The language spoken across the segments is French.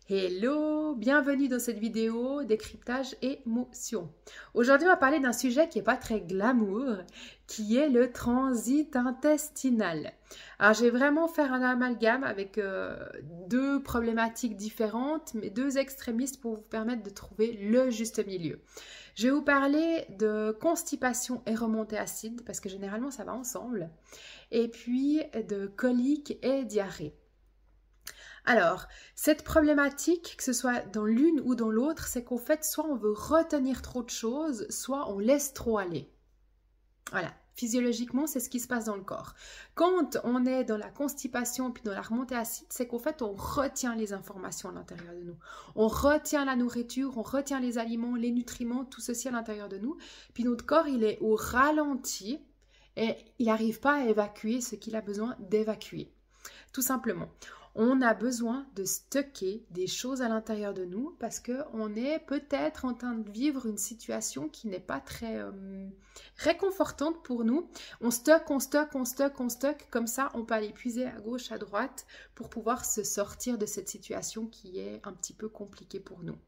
Hello, bienvenue dans cette vidéo décryptage émotion. Aujourd'hui, on va parler d'un sujet qui n'est pas très glamour, qui est le transit intestinal. Alors, je vais vraiment faire un amalgame avec deux problématiques différentes, mais deux extrémistes pour vous permettre de trouver le juste milieu. Je vais vous parler de constipation et remontée acide, parce que généralement, ça va ensemble, et puis de colique et diarrhée. Alors, cette problématique, que ce soit dans l'une ou dans l'autre, c'est qu'en fait, soit on veut retenir trop de choses, soit on laisse trop aller. Voilà, physiologiquement, c'est ce qui se passe dans le corps. Quand on est dans la constipation puis dans la remontée acide, c'est qu'en fait, on retient les informations à l'intérieur de nous. On retient la nourriture, on retient les aliments, les nutriments, tout ceci à l'intérieur de nous. Puis notre corps, il est au ralenti et il n'arrive pas à évacuer ce qu'il a besoin d'évacuer. Tout simplement. On a besoin de stocker des choses à l'intérieur de nous parce qu'on est peut-être en train de vivre une situation qui n'est pas très réconfortante pour nous. On stocke, comme ça on peut aller puiser à gauche, à droite pour pouvoir se sortir de cette situation qui est un petit peu compliquée pour nous.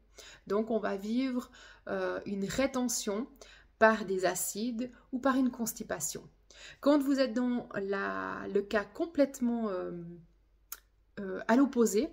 Donc on va vivre une rétention par des acides ou par une constipation. Quand vous êtes dans le cas complètement à l'opposé,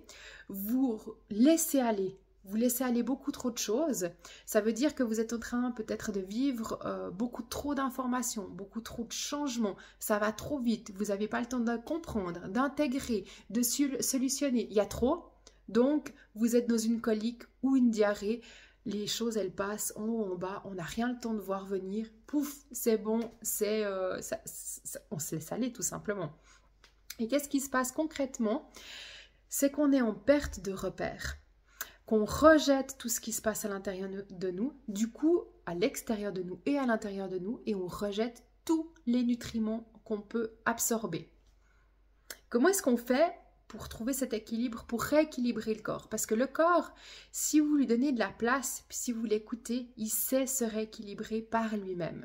vous laissez aller beaucoup trop de choses. Ça veut dire que vous êtes en train peut-être de vivre beaucoup trop d'informations, beaucoup trop de changements. Ça va trop vite, vous n'avez pas le temps de comprendre, d'intégrer, de solutionner. Il y a trop, donc vous êtes dans une colique ou une diarrhée. Les choses, elles passent en haut, en bas, on n'a rien le temps de voir venir. Pouf, c'est bon, on se laisse aller tout simplement. Et qu'est-ce qui se passe concrètement? C'est qu'on est en perte de repères, qu'on rejette tout ce qui se passe à l'intérieur de nous, du coup à l'extérieur de nous et à l'intérieur de nous, et on rejette tous les nutriments qu'on peut absorber. Comment est-ce qu'on fait pour trouver cet équilibre, pour rééquilibrer le corps? Parce que le corps, si vous lui donnez de la place, puis si vous l'écoutez, il sait se rééquilibrer par lui-même.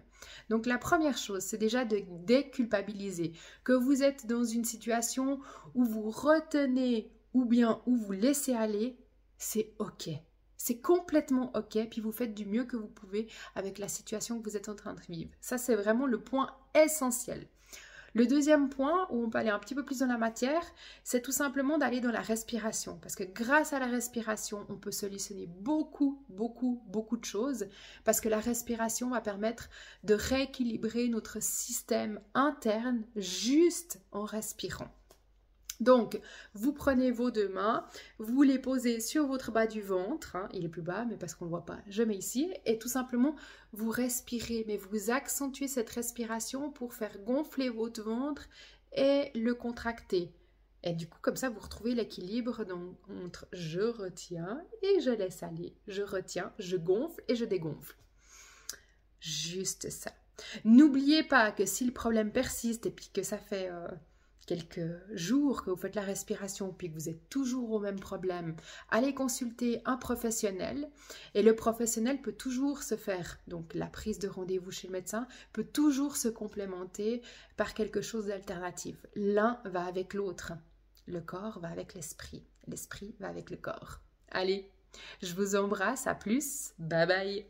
Donc la première chose, c'est déjà de déculpabiliser. Que vous êtes dans une situation où vous retenez ou bien où vous laissez aller, c'est ok. C'est complètement ok, puis vous faites du mieux que vous pouvez avec la situation que vous êtes en train de vivre. Ça, c'est vraiment le point essentiel. Le deuxième point, où on peut aller un petit peu plus dans la matière, c'est tout simplement d'aller dans la respiration. Parce que grâce à la respiration, on peut solutionner beaucoup de choses. Parce que la respiration va permettre de rééquilibrer notre système interne juste en respirant. Donc, vous prenez vos deux mains, vous les posez sur votre bas du ventre, hein, il est plus bas, mais parce qu'on ne le voit pas, je mets ici, et tout simplement, vous respirez, mais vous accentuez cette respiration pour faire gonfler votre ventre et le contracter. Et du coup, comme ça, vous retrouvez l'équilibre entre je retiens et je laisse aller, je retiens, je gonfle et je dégonfle. Juste ça. N'oubliez pas que si le problème persiste et puis que ça fait quelques jours que vous faites la respiration puis que vous êtes toujours au même problème, allez consulter un professionnel et le professionnel peut toujours se faire, donc la prise de rendez-vous chez le médecin peut toujours se complémenter par quelque chose d'alternatif. L'un va avec l'autre, le corps va avec l'esprit va avec le corps. Allez, je vous embrasse, à plus, bye bye.